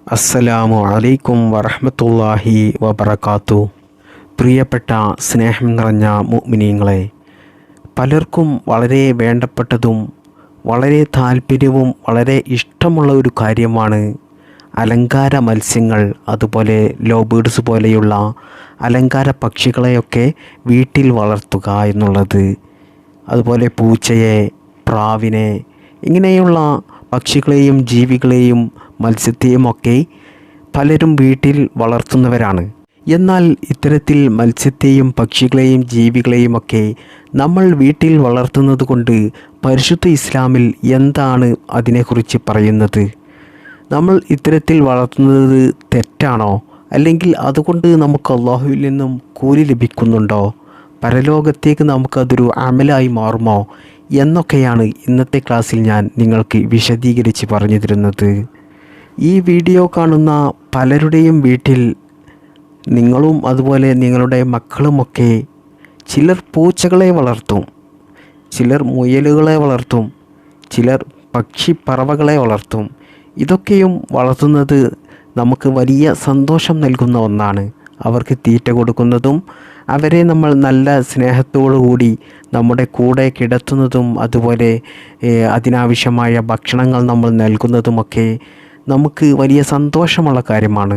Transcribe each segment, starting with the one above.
അസ്സലാമു അലൈക്കും വറഹ്മത്തുള്ളാഹി വബറകാത്തു. പ്രിയപ്പെട്ട സ്നേഹം നിറഞ്ഞ മുഅ്മിനീങ്ങളെ, പലർക്കും വളരെ വേണ്ടപ്പെട്ടതും വളരെ താല്പര്യവും വളരെ ഇഷ്ടമുള്ള ഒരു കാര്യമാണ് അലങ്കാര മത്സ്യങ്ങൾ, അതുപോലെ ലവ് ബേർഡ്സ് പോലെയുള്ള അലങ്കാര പക്ഷികളെയൊക്കെ വീട്ടിൽ വളർത്തുക എന്നുള്ളത്. അതുപോലെ പൂച്ചയെ, പ്രാവിനെ, ഇങ്ങനെയുള്ള പക്ഷികളെയും ജീവികളെയും മത്സ്യത്തെയും ഒക്കെ പലരും വീട്ടിൽ വളർത്തുന്നവരാണ്. എന്നാൽ ഇത്തരത്തിൽ മത്സ്യത്തെയും പക്ഷികളെയും ജീവികളെയും ഒക്കെ നമ്മൾ വീട്ടിൽ വളർത്തുന്നത് കൊണ്ട് പരിശുദ്ധ ഇസ്ലാമിൽ എന്താണ് അതിനെക്കുറിച്ച് പറയുന്നത്? നമ്മൾ ഇത്തരത്തിൽ വളർത്തുന്നത് തെറ്റാണോ? അല്ലെങ്കിൽ അതുകൊണ്ട് നമുക്ക് അള്ളാഹുവിൽ നിന്നും കൂലി ലഭിക്കുന്നുണ്ടോ? പരലോകത്തേക്ക് നമുക്കതൊരു അമലായി മാറുമോ എന്നൊക്കെയാണ് ഇന്നത്തെ ക്ലാസ്സിൽ ഞാൻ നിങ്ങൾക്ക് വിശദീകരിച്ച് പറഞ്ഞു തരുന്നത്. ഈ വീഡിയോ കാണുന്ന പലരുടെയും വീട്ടിൽ നിങ്ങളും അതുപോലെ നിങ്ങളുടെ മക്കളുമൊക്കെ ചിലർ പൂച്ചകളെ വളർത്തും, ചിലർ മുയലുകളെ വളർത്തും, ചിലർ പക്ഷിപ്പറവകളെ വളർത്തും. ഇതൊക്കെയും വളർത്തുന്നത് നമുക്ക് വലിയ സന്തോഷം നൽകുന്ന ഒന്നാണ്. അവർക്ക് തീറ്റ കൊടുക്കുന്നതും അവരെ നമ്മൾ നല്ല സ്നേഹത്തോടു കൂടി നമ്മുടെ കൂടെ കിടത്തുന്നതും അതുപോലെ അതിനാവശ്യമായ ഭക്ഷണങ്ങൾ നമ്മൾ നൽകുന്നതുമൊക്കെ നമുക്ക് വലിയ സന്തോഷമുള്ള കാര്യമാണ്.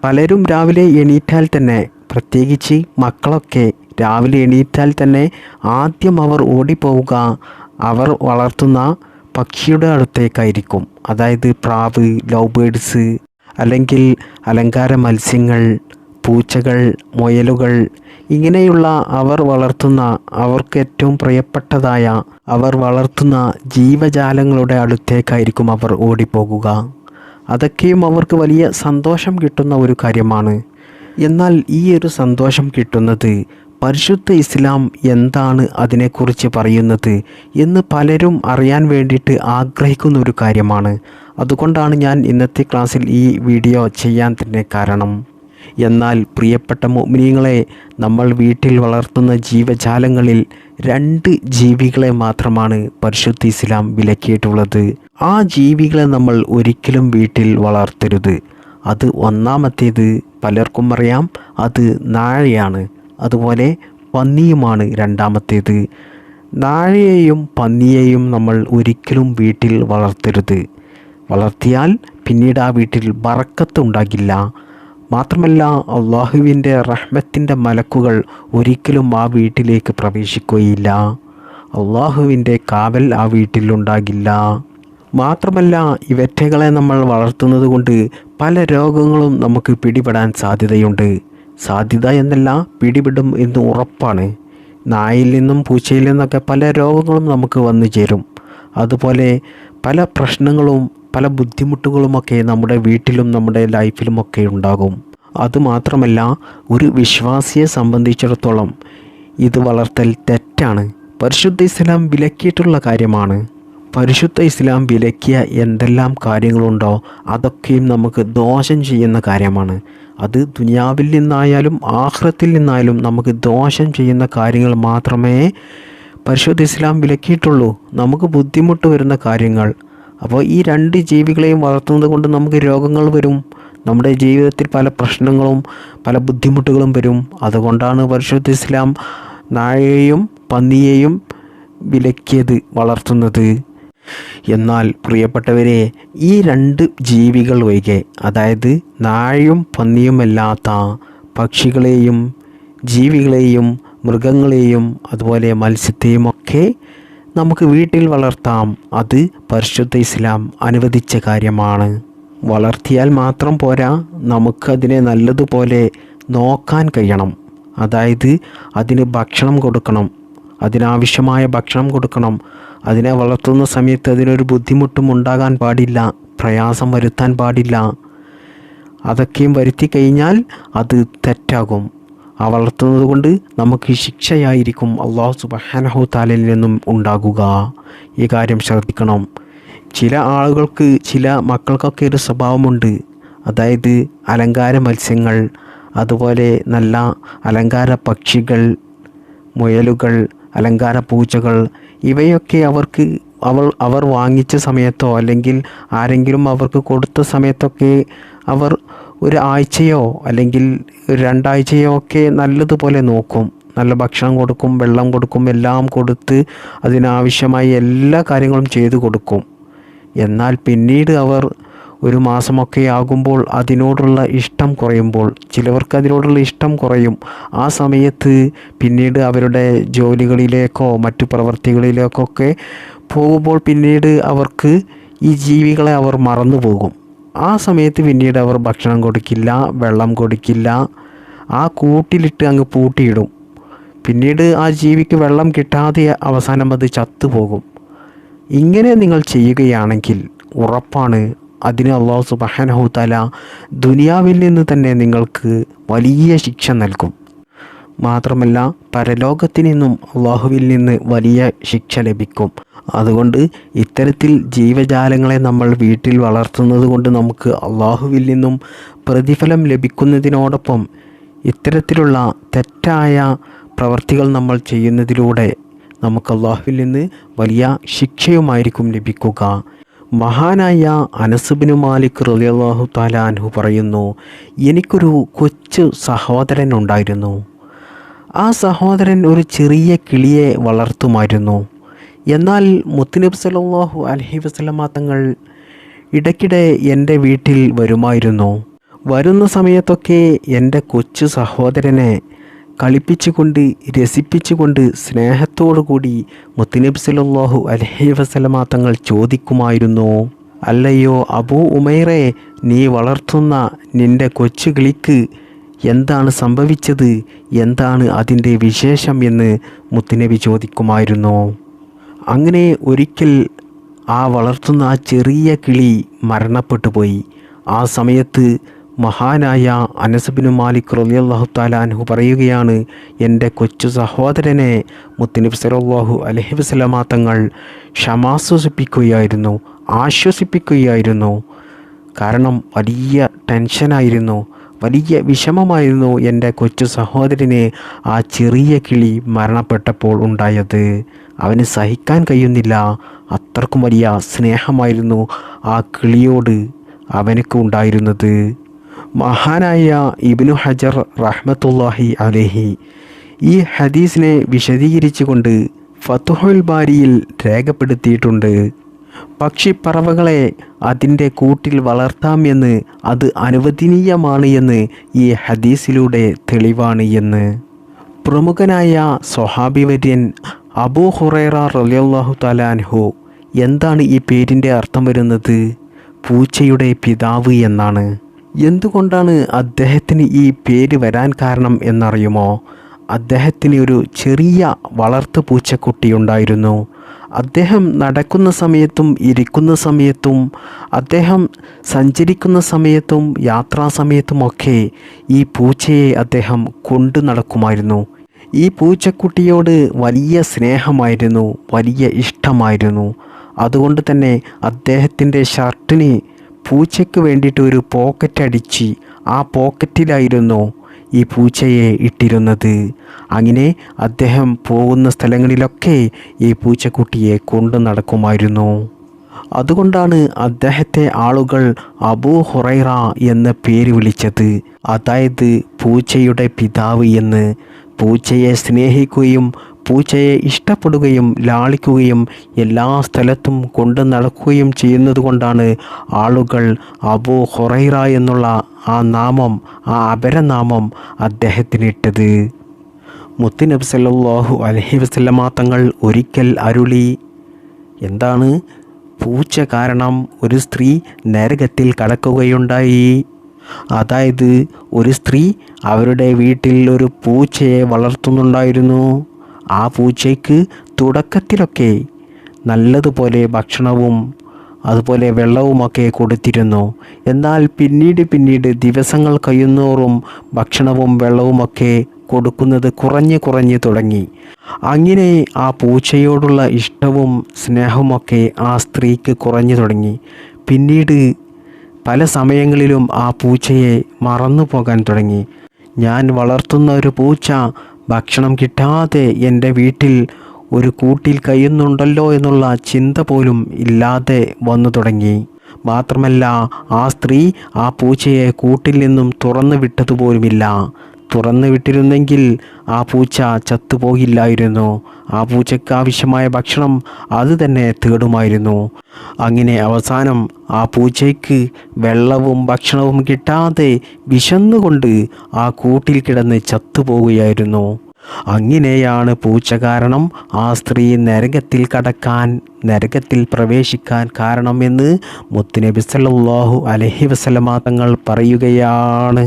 പലരും രാവിലെ എണീറ്റാൽ തന്നെ, പ്രത്യേകിച്ച് മക്കളൊക്കെ രാവിലെ എണീറ്റാൽ തന്നെ ആദ്യം അവർ ഓടിപ്പോവുക അവർ വളർത്തുന്ന പക്ഷിയുടെ അടുത്തേക്കായിരിക്കും. അതായത് പ്രാവ്, ലവ് ബേർഡ്സ്, അല്ലെങ്കിൽ അലങ്കാര മത്സ്യങ്ങൾ, പൂച്ചകൾ, മുയലുകൾ, ഇങ്ങനെയുള്ള അവർ വളർത്തുന്ന, അവർക്ക് ഏറ്റവും പ്രിയപ്പെട്ടതായ അവർ വളർത്തുന്ന ജീവജാലങ്ങളുടെ അടുത്തേക്കായിരിക്കും അവർ ഓടിപ്പോകുക. അതൊക്കെയും അവർക്ക് വലിയ സന്തോഷം കിട്ടുന്ന ഒരു കാര്യമാണ്. എന്നാൽ ഈ ഒരു സന്തോഷം കിട്ടുന്നത് പരിശുദ്ധ ഇസ്ലാം എന്താണ് അതിനെക്കുറിച്ച് പറയുന്നത് എന്ന് പലരും അറിയാൻ വേണ്ടിയിട്ട് ആഗ്രഹിക്കുന്ന ഒരു കാര്യമാണ്. അതുകൊണ്ടാണ് ഞാൻ ഇന്നത്തെ ക്ലാസ്സിൽ ഈ വീഡിയോ ചെയ്യാൻ തന്നെ കാരണം. എന്നാൽ പ്രിയപ്പെട്ട മുഅ്മിനീങ്ങളെ, നമ്മൾ വീട്ടിൽ വളർത്തുന്ന ജീവജാലങ്ങളിൽ 2 ജീവികളെ മാത്രമാണ് പരിശുദ്ധ ഇസ്ലാം വിലക്കിയിട്ടുള്ളത്. ആ ജീവികളെ നമ്മൾ ഒരിക്കലും വീട്ടിൽ വളർത്തരുത്. അത് ഒന്നാമത്തേത് പലർക്കും അറിയാം, അത് നായയാണ്. അതുപോലെ പന്നിയുമാണ് രണ്ടാമത്തേത്. നായയെയും പന്നിയെയും നമ്മൾ ഒരിക്കലും വീട്ടിൽ വളർത്തരുത്. വളർത്തിയാൽ പിന്നീട് ആ വീട്ടിൽ ബറക്കത്ത് ഉണ്ടാകില്ല. മാത്രമല്ല, അള്ളാഹുവിൻ്റെ റഹ്മത്തിൻ്റെ മലക്കുകൾ ഒരിക്കലും ആ വീട്ടിലേക്ക് പ്രവേശിക്കുകയില്ല. അള്ളാഹുവിൻ്റെ കാവൽ ആ വീട്ടിലുണ്ടാകില്ല. മാത്രമല്ല, ഇവറ്റകളെ നമ്മൾ വളർത്തുന്നത് കൊണ്ട് പല രോഗങ്ങളും നമുക്ക് പിടിപെടാൻ സാധ്യതയുണ്ട്. സാധ്യത എന്നല്ല, പിടിപെടും എന്ന് ഉറപ്പാണ്. നായയിൽ നിന്നും പൂച്ചയിൽ നിന്നൊക്കെ പല രോഗങ്ങളും നമുക്ക് വന്നു ചേരും. അതുപോലെ പല പ്രശ്നങ്ങളും പല ബുദ്ധിമുട്ടുകളുമൊക്കെ നമ്മുടെ വീട്ടിലും നമ്മുടെ ലൈഫിലുമൊക്കെ ഉണ്ടാകും. അതുമാത്രമല്ല, ഒരു വിശ്വാസിയെ സംബന്ധിച്ചിടത്തോളം ഇത് വളർത്തൽ തെറ്റാണ്. പരിശുദ്ധ ഇസ്ലാം വിലക്കിയിട്ടുള്ള കാര്യമാണ്. പരിശുദ്ധ ഇസ്ലാം വിലക്കിയ എന്തെല്ലാം കാര്യങ്ങളുണ്ടോ അതൊക്കെയും നമുക്ക് ദോഷം ചെയ്യുന്ന കാര്യമാണ്. അത് ദുനിയാവിൽ നിന്നായാലും ആഖിറത്തിൽ നിന്നായാലും നമുക്ക് ദോഷം ചെയ്യുന്ന കാര്യങ്ങൾ മാത്രമേ പരിശുദ്ധ ഇസ്ലാം വിലക്കിയിട്ടുള്ളൂ. നമുക്ക് ബുദ്ധിമുട്ട് വരുന്ന കാര്യങ്ങൾ. അപ്പോൾ ഈ 2 ജീവികളെയും വളർത്തുന്നത് കൊണ്ട് നമുക്ക് രോഗങ്ങൾ വരും, നമ്മുടെ ജീവിതത്തിൽ പല പ്രശ്നങ്ങളും പല ബുദ്ധിമുട്ടുകളും വരും. അതുകൊണ്ടാണ് പരിശുദ്ധ ഇസ്ലാം നായയെയും പന്നിയെയും വിലക്കിയത് വളർത്തുന്നത്. എന്നാൽ പ്രിയപ്പെട്ടവരെ, ഈ 2 ജീവികൾ ഒഴികെ, അതായത് നായയും പന്നിയുമല്ലാത്ത പക്ഷികളെയും ജീവികളെയും മൃഗങ്ങളെയും അതുപോലെ മത്സ്യത്തെയും ഒക്കെ നമുക്ക് വീട്ടിൽ വളർത്താം. അത് പരിശുദ്ധ ഇസ്ലാം അനുവദിച്ച കാര്യമാണ്. വളർത്തിയാൽ മാത്രം പോരാ, നമുക്കതിനെ നല്ലതുപോലെ നോക്കാൻ കഴിയണം. അതായത് അതിന് ഭക്ഷണം കൊടുക്കണം, അതിനാവശ്യമായ ഭക്ഷണം കൊടുക്കണം. അതിനെ വളർത്തുന്ന സമയത്ത് അതിനൊരു ബുദ്ധിമുട്ടും ഉണ്ടാകാൻ പാടില്ല, പ്രയാസം വരുത്താൻ പാടില്ല. അതൊക്കെയും വരുത്തി കഴിഞ്ഞാൽ അത് തെറ്റാകും. ആ വളർത്തുന്നത് കൊണ്ട് നമുക്ക് ശിക്ഷയായിരിക്കും അല്ലാഹു സുബ്ഹാനഹു തആലയിൽ നിന്നും ഉണ്ടാകുക. ഈ കാര്യം ശ്രദ്ധിക്കണം. ചില ആളുകൾക്ക്, ചില മക്കൾക്കൊക്കെ ഒരു സ്വഭാവമുണ്ട്. അതായത് അലങ്കാര മത്സ്യങ്ങൾ, അതുപോലെ നല്ല അലങ്കാര പക്ഷികൾ, മുയലുകൾ, അലങ്കാര പൂച്ചകൾ, ഇവയൊക്കെ അവർക്ക് അവർ വാങ്ങിച്ച സമയത്തോ അല്ലെങ്കിൽ ആരെങ്കിലും അവർക്ക് കൊടുത്ത സമയത്തൊക്കെ അവർ ഒരു ആഴ്ചയോ അല്ലെങ്കിൽ ഒരു 2 ആഴ്ചയോ ഒക്കെ നല്ലതുപോലെ നോക്കും. നല്ല ഭക്ഷണം കൊടുക്കും, വെള്ളം കൊടുക്കും, എല്ലാം കൊടുത്ത് അതിനാവശ്യമായ എല്ലാ കാര്യങ്ങളും ചെയ്തു കൊടുക്കും. എന്നാൽ പിന്നീട് അവർ ഒരു മാസമൊക്കെ ആകുമ്പോൾ അതിനോടുള്ള ഇഷ്ടം കുറയുമ്പോൾ, ചിലവർക്ക് അതിനോടുള്ള ഇഷ്ടം കുറയും. ആ സമയത്ത് പിന്നീട് അവരുടെ ജോലികളിലേക്കോ മറ്റു പ്രവർത്തികളിലേക്കൊക്കെ പോകുമ്പോൾ പിന്നീട് അവർക്ക് ഈ ജീവികളെ അവർ മറന്നു പോകും. ആ സമയത്ത് പിന്നീട് അവർ ഭക്ഷണം കൊടുക്കില്ല, വെള്ളം കൊടുക്കില്ല, ആ കൂട്ടിലിട്ട് അങ്ങ് പൂട്ടിയിടും. പിന്നീട് ആ ജീവിക്ക് വെള്ളം കിട്ടാതെ അവസാനം അത് ചത്തുപോകും. ഇങ്ങനെ നിങ്ങൾ ചെയ്യുകയാണെങ്കിൽ ഉറപ്പാണ് അതിന് അല്ലാഹു സുബ്ഹാനഹു തആല ദുനിയാവിൽ നിന്ന് തന്നെ നിങ്ങൾക്ക് വലിയ ശിക്ഷ നൽകും. മാത്രമല്ല പരലോകത്തു നിന്നും അള്ളാഹുവിൽ നിന്ന് വലിയ ശിക്ഷ ലഭിക്കും. അതുകൊണ്ട് ഇത്തരത്തിൽ ജീവജാലങ്ങളെ നമ്മൾ വീട്ടിൽ വളർത്തുന്നത് കൊണ്ട് നമുക്ക് അള്ളാഹുവിൽ നിന്നും പ്രതിഫലം ലഭിക്കുന്നതിനോടൊപ്പം ഇത്തരത്തിലുള്ള തെറ്റായ പ്രവർത്തികൾ നമ്മൾ ചെയ്യുന്നതിലൂടെ നമുക്ക് അള്ളാഹുവിൽ നിന്ന് വലിയ ശിക്ഷയുമായിരിക്കും ലഭിക്കുക. മഹാനായ അനസ് ഇബ്നു മാലിക് റളിയല്ലാഹു തആല അൻഹു പറയുന്നു, എനിക്കൊരു കൊച്ചു സഹോദരൻ ഉണ്ടായിരുന്നു. ആ സഹോദരൻ ഒരു ചെറിയ കിളിയെ വളർത്തുമായിരുന്നു. എന്നാൽ മുത്തുനബി സല്ലല്ലാഹു അലൈഹി വസല്ലമ തങ്ങൾ ഇടയ്ക്കിടെ എൻ്റെ വീട്ടിൽ വരുമായിരുന്നു. വരുന്ന സമയത്തൊക്കെ എൻ്റെ കൊച്ചു സഹോദരനെ കളിപ്പിച്ചുകൊണ്ട് രസിപ്പിച്ചുകൊണ്ട് സ്നേഹത്തോടു കൂടി മുത്തുനബി സല്ലല്ലാഹു അലൈഹി വസല്ലമ തങ്ങൾ ചോദിക്കുമായിരുന്നു, അല്ലയോ അബൂ ഉമൈറെ, നീ വളർത്തുന്ന നിൻ്റെ കൊച്ചു കിളിക്ക് എന്താണ് സംഭവിച്ചത്, എന്താണ് അതിൻ്റെ വിശേഷം എന്ന് മുത്തുനബി ചോദിക്കുമായിരുന്നു. അങ്ങനെ ഒരിക്കൽ ആ വളർത്തുന്ന ആ ചെറിയ കിളി മരണപ്പെട്ടു പോയി. ആ സമയത്ത് മഹാനായ അനസ് ഇബ്നു മാലിക് റളിയല്ലാഹു തആല അൻഹു പറയുകയാണ്, എൻ്റെ കൊച്ചു സഹോദരനെ മുത്തുനബി സല്ലല്ലാഹു അലൈഹി വസല്ലമ തങ്ങൾ ക്ഷമാശ്വസിപ്പിക്കുകയായിരുന്നു, ആശ്വസിപ്പിക്കുകയായിരുന്നു. കാരണം വലിയ ടെൻഷനായിരുന്നു, വലിയ വിഷമമായിരുന്നു എൻ്റെ കൊച്ചു സഹോദരന് ആ ചെറിയ കിളി മരണപ്പെട്ടപ്പോൾ ഉണ്ടായത്. അവന് സഹിക്കാൻ കഴിയുന്നില്ല. അത്രക്കും വലിയ സ്നേഹമായിരുന്നു ആ കിളിയോട് അവനക്ക് ഉണ്ടായിരുന്നത്. മഹാനായ ഇബ്നു ഹജർ റഹ്മത്തുള്ളാഹി അലൈഹി ഈ ഹദീസിനെ വിശദീകരിച്ചുകൊണ്ട് ഫത്ഹുൽ ബാരിയിൽ രേഖപ്പെടുത്തിയിട്ടുണ്ട്, പക്ഷിപ്പറവകളെ അതിൻ്റെ കൂട്ടിൽ വളർത്താം എന്ന്, അത് അനുവദനീയമാണ് എന്ന് ഈ ഹദീസിലൂടെ തെളിവാണ് എന്ന്. പ്രമുഖനായ സ്വഹാബി വര്യൻ അബൂ ഹുറൈറ റളിയല്ലാഹു തആല അൻഹു, എന്താണ് ഈ പേരിൻ്റെ അർത്ഥം വരുന്നത്? പൂച്ചയുടെ പിതാവ് എന്നാണ്. എന്തുകൊണ്ടാണ് അദ്ദേഹത്തിന് ഈ പേര് വരാൻ കാരണം എന്നറിയുമോ? അദ്ദേഹത്തിന് ഒരു ചെറിയ വളർത്തു പൂച്ചക്കുട്ടി ഉണ്ടായിരുന്നു. അദ്ദേഹം നടക്കുന്ന സമയത്തും ഇരിക്കുന്ന സമയത്തും അദ്ദേഹം സഞ്ചരിക്കുന്ന സമയത്തും യാത്രാസമയത്തുമൊക്കെ ഈ പൂച്ചയെ അദ്ദേഹം കൊണ്ടു നടക്കുമായിരുന്നു. ഈ പൂച്ചക്കുട്ടിയോട് വലിയ സ്നേഹമായിരുന്നു, വലിയ ഇഷ്ടമായിരുന്നു. അതുകൊണ്ട് തന്നെ അദ്ദേഹത്തിൻ്റെ ഷർട്ടിന് പൂച്ചയ്ക്ക് വേണ്ടിയിട്ട് ഒരു പോക്കറ്റ് അടിച്ച് ആ പോക്കറ്റിലായിരുന്നു ഈ പൂച്ചയെ ഇട്ടിരുന്നത്. അങ്ങനെ അദ്ദേഹം പോകുന്ന സ്ഥലങ്ങളിലൊക്കെ ഈ പൂച്ചക്കുട്ടിയെ കൊണ്ടു നടക്കുമായിരുന്നു. അതുകൊണ്ടാണ് അദ്ദേഹത്തെ ആളുകൾ അബൂ ഹുറൈറ എന്ന പേര് വിളിച്ചത്, അതായത് പൂച്ചയുടെ പിതാവ് എന്ന്. പൂച്ചയെ സ്നേഹിക്കുകയും പൂച്ചയെ ഇഷ്ടപ്പെടുകയും ലാളിക്കുകയും എല്ലാ സ്ഥലത്തും കൊണ്ടു നടക്കുകയും ചെയ്യുന്നത് കൊണ്ടാണ് ആളുകൾ അബൂ ഹുറൈറ എന്നുള്ള ആ നാമം, ആ അപരനാമം അദ്ദേഹത്തിനിട്ടത്. മുത്തുനബി സല്ലല്ലാഹു അലൈഹി വസല്ലമ തങ്ങൾ ഒരിക്കൽ അരുളി, എന്താണ്? പൂച്ച കാരണം ഒരു സ്ത്രീ നരകത്തിൽ കടക്കുകയുണ്ടായി. അതായത് ഒരു സ്ത്രീ അവരുടെ വീട്ടിൽ ഒരു പൂച്ചയെ വളർത്തുന്നുണ്ടായിരുന്നു. ആ പൂച്ചയ്ക്ക് തുടക്കത്തിലൊക്കെ നല്ലതുപോലെ ഭക്ഷണവും അതുപോലെ വെള്ളവുമൊക്കെ കൊടുത്തിരുന്നു. എന്നാൽ പിന്നീട് ദിവസങ്ങൾ കഴിയുന്നോറും ഭക്ഷണവും വെള്ളവുമൊക്കെ കൊടുക്കുന്നത് കുറഞ്ഞു തുടങ്ങി. അങ്ങനെ ആ പൂച്ചയോടുള്ള ഇഷ്ടവും സ്നേഹവുമൊക്കെ ആ സ്ത്രീക്ക് കുറഞ്ഞു തുടങ്ങി. പിന്നീട് പല സമയങ്ങളിലും ആ പൂച്ചയെ മറന്നു പോകാൻ തുടങ്ങി. ഞാൻ വളർത്തുന്ന ഒരു പൂച്ച ഭക്ഷണം കിട്ടാതെ എൻ്റെ വീട്ടിൽ ഒരു കൂട്ടിൽ കഴിയുന്നുണ്ടല്ലോ എന്നുള്ള ചിന്ത പോലും ഇല്ലാതെ വന്നു തുടങ്ങി. മാത്രമല്ല, ആ സ്ത്രീ ആ പൂച്ചയെ കൂട്ടിൽ നിന്നും തുറന്നു വിട്ടതുപോലുമില്ല. തുറന്നു വിട്ടിരുന്നെങ്കിൽ ആ പൂച്ച ചത്തുപോകില്ലായിരുന്നു. ആ പൂച്ചയ്ക്ക് ആവശ്യമായ ഭക്ഷണം അത് തന്നെ തേടുമായിരുന്നു. അങ്ങനെ അവസാനം ആ പൂച്ചയ്ക്ക് വെള്ളവും ഭക്ഷണവും കിട്ടാതെ വിശന്നുകൊണ്ട് ആ കൂട്ടിൽ കിടന്ന് ചത്തുപോവുകയായിരുന്നു. അങ്ങനെയാണ് പൂച്ച കാരണം ആ സ്ത്രീ നരകത്തിൽ പ്രവേശിക്കാൻ കാരണം എന്ന് മുത്തുനബി സല്ലല്ലാഹു അലൈഹി വസല്ലമ തങ്ങൾ പറയുകയാണ്.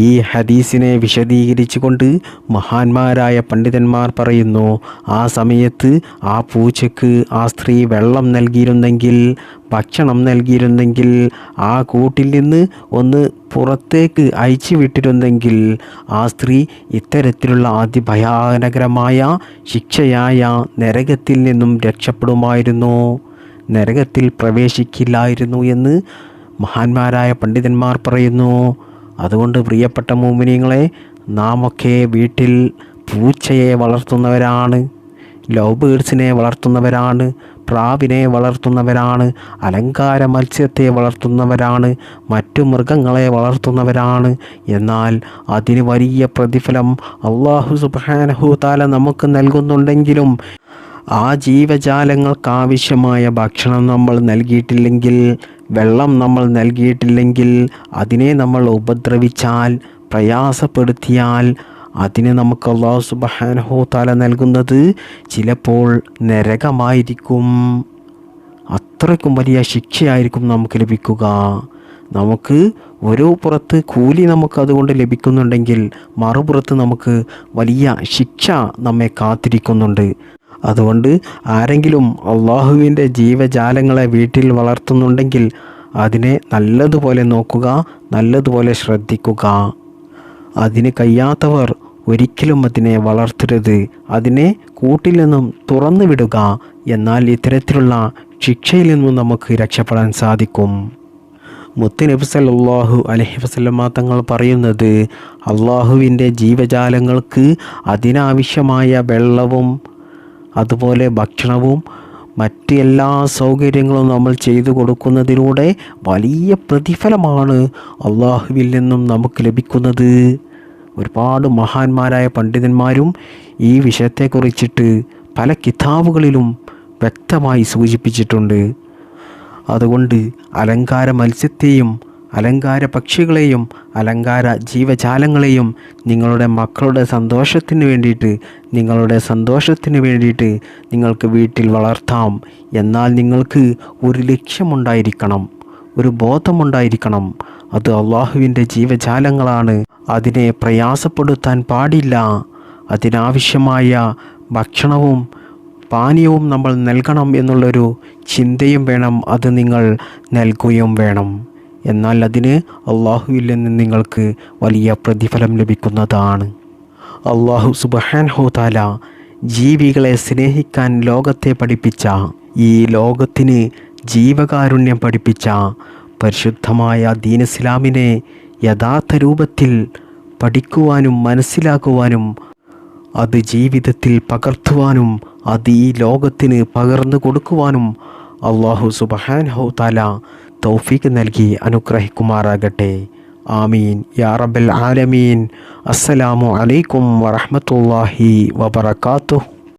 ഈ ഹദീസിനെ വിശദീകരിച്ചുകൊണ്ട് മഹാന്മാരായ പണ്ഡിതന്മാർ പറയുന്നു, ആ സമയത്ത് ആ പൂച്ചയ്ക്ക് ആ സ്ത്രീ വെള്ളം നൽകിയിരുന്നെങ്കിൽ, ഭക്ഷണം നൽകിയിരുന്നെങ്കിൽ, ആ കൂട്ടിൽ നിന്ന് ഒന്ന് പുറത്തേക്ക് അയച്ചു വിട്ടിരുന്നെങ്കിൽ ആ സ്ത്രീ ഇത്തരത്തിലുള്ള അതിഭയാനകരമായ ശിക്ഷയായ നരകത്തിൽ നിന്നും രക്ഷപ്പെടുമായിരുന്നു, നരകത്തിൽ പ്രവേശിക്കില്ലായിരുന്നു എന്ന് മഹാന്മാരായ പണ്ഡിതന്മാർ പറയുന്നു. അതുകൊണ്ട് പ്രിയപ്പെട്ട മുഅ്മിനീങ്ങളെ, നാമൊക്കെ വീട്ടിൽ പൂച്ചയെ വളർത്തുന്നവരാണ്, ലവ് ബേഡ്സിനെ വളർത്തുന്നവരാണ്, പ്രാവിനെ വളർത്തുന്നവരാണ്, അലങ്കാര മത്സ്യത്തെ വളർത്തുന്നവരാണ്, മറ്റു മൃഗങ്ങളെ വളർത്തുന്നവരാണ്. എന്നാൽ അതിന് വലിയ പ്രതിഫലം അല്ലാഹു സുബ്ഹാനഹു തആല നമുക്ക് നൽകുന്നുണ്ടെങ്കിലും ആ ജീവജാലങ്ങൾക്കാവശ്യമായ ഭക്ഷണം നമ്മൾ നൽകിയിട്ടില്ലെങ്കിൽ, വെള്ളം നമ്മൾ നൽകിയിട്ടില്ലെങ്കിൽ, അതിനെ നമ്മൾ ഉപദ്രവിച്ചാൽ, പ്രയാസപ്പെടുത്തിയാൽ, അതിന് നമുക്ക് അല്ലാഹു സുബ്ഹാനഹു തആല നൽകുന്നത് ചിലപ്പോൾ നരകമായിരിക്കും. അത്രയ്ക്കും വലിയ ശിക്ഷയായിരിക്കും നമുക്ക് ലഭിക്കുക. നമുക്ക് ഒരു പുറത്ത് കൂലി നമുക്ക് അതുകൊണ്ട് ലഭിക്കുന്നുണ്ടെങ്കിൽ, മറുപുറത്ത് നമുക്ക് വലിയ ശിക്ഷ നമ്മെ കാത്തിരിക്കുന്നുണ്ട്. അതുകൊണ്ട് ആരെങ്കിലും അള്ളാഹുവിൻ്റെ ജീവജാലങ്ങളെ വീട്ടിൽ വളർത്തുന്നുണ്ടെങ്കിൽ അതിനെ നല്ലതുപോലെ നോക്കുക, നല്ലതുപോലെ ശ്രദ്ധിക്കുക. അതിന് കഴിയാത്തവർ ഒരിക്കലും അതിനെ വളർത്തരുത്, അതിനെ കൂട്ടിൽ നിന്നും തുറന്നു വിടുക. എന്നാൽ ഇത്തരത്തിലുള്ള ശിക്ഷയിൽ നിന്നും നമുക്ക് രക്ഷപ്പെടാൻ സാധിക്കും. മുത്തുനബി സല്ലല്ലാഹു അലൈഹി വസല്ലമ തങ്ങൾ പറയുന്നത്, അള്ളാഹുവിൻ്റെ ജീവജാലങ്ങൾക്ക് അതിനാവശ്യമായ വെള്ളവും അതുപോലെ ഭക്ഷണവും മറ്റ് എല്ലാ സൗകര്യങ്ങളും നമ്മൾ ചെയ്തു കൊടുക്കുന്നതിലൂടെ വലിയ പ്രതിഫലമാണ് അള്ളാഹുവിൽ നിന്നും നമുക്ക് ലഭിക്കുന്നത്. ഒരുപാട് മഹാന്മാരായ പണ്ഡിതന്മാരും ഈ വിഷയത്തെക്കുറിച്ചിട്ട് പല കിതാബുകളിലും വ്യക്തമായി സൂചിപ്പിച്ചിട്ടുണ്ട്. അതുകൊണ്ട് അലങ്കാര മത്സ്യത്തെയും അലങ്കാര പക്ഷികളെയും അലങ്കാര ജീവജാലങ്ങളെയും നിങ്ങളുടെ മക്കളുടെ സന്തോഷത്തിന് വേണ്ടിയിട്ട് നിങ്ങൾക്ക് വീട്ടിൽ വളർത്താം. എന്നാൽ നിങ്ങൾക്ക് ഒരു ലക്ഷ്യമുണ്ടായിരിക്കണം, ഒരു ബോധമുണ്ടായിരിക്കണം. അത് അള്ളാഹുവിൻ്റെ ജീവജാലങ്ങളാണ്, അതിനെ പ്രയാസപ്പെടുത്താൻ പാടില്ല. അതിനാവശ്യമായ ഭക്ഷണവും പാനീയവും നമ്മൾ നൽകണം എന്നുള്ളൊരു ചിന്തയും വേണം, അത് നിങ്ങൾ നൽകുകയും വേണം. എന്നാൽ അതിന് അള്ളാഹുവിൽ നിന്ന് നിങ്ങൾക്ക് വലിയ പ്രതിഫലം ലഭിക്കുന്നതാണ്. അള്ളാഹു സുബ്ഹാനഹു തആല ജീവികളെ സ്നേഹിക്കാൻ ലോകത്തെ പഠിപ്പിച്ച, ഈ ലോകത്തിന് ജീവകാരുണ്യം പഠിപ്പിച്ച പരിശുദ്ധമായ ദീൻ ഇസ്ലാമിനെ യഥാർത്ഥ രൂപത്തിൽ പഠിക്കുവാനും മനസ്സിലാക്കുവാനും അത് ജീവിതത്തിൽ പകർത്തുവാനും അത് ഈ ലോകത്തിന് പകർന്നു കൊടുക്കുവാനും അള്ളാഹു സുബ്ഹാനഹു തആല തൗഫീഖ് നൽകി അനുഗ്രഹിക്കുമാറാകട്ടെ. ആമീൻ യാ റബ്ബൽ ആലമീൻ. അസ്സലാമു അലൈക്കും വറഹ്മത്തുള്ളാഹി വബറകാതുഹു.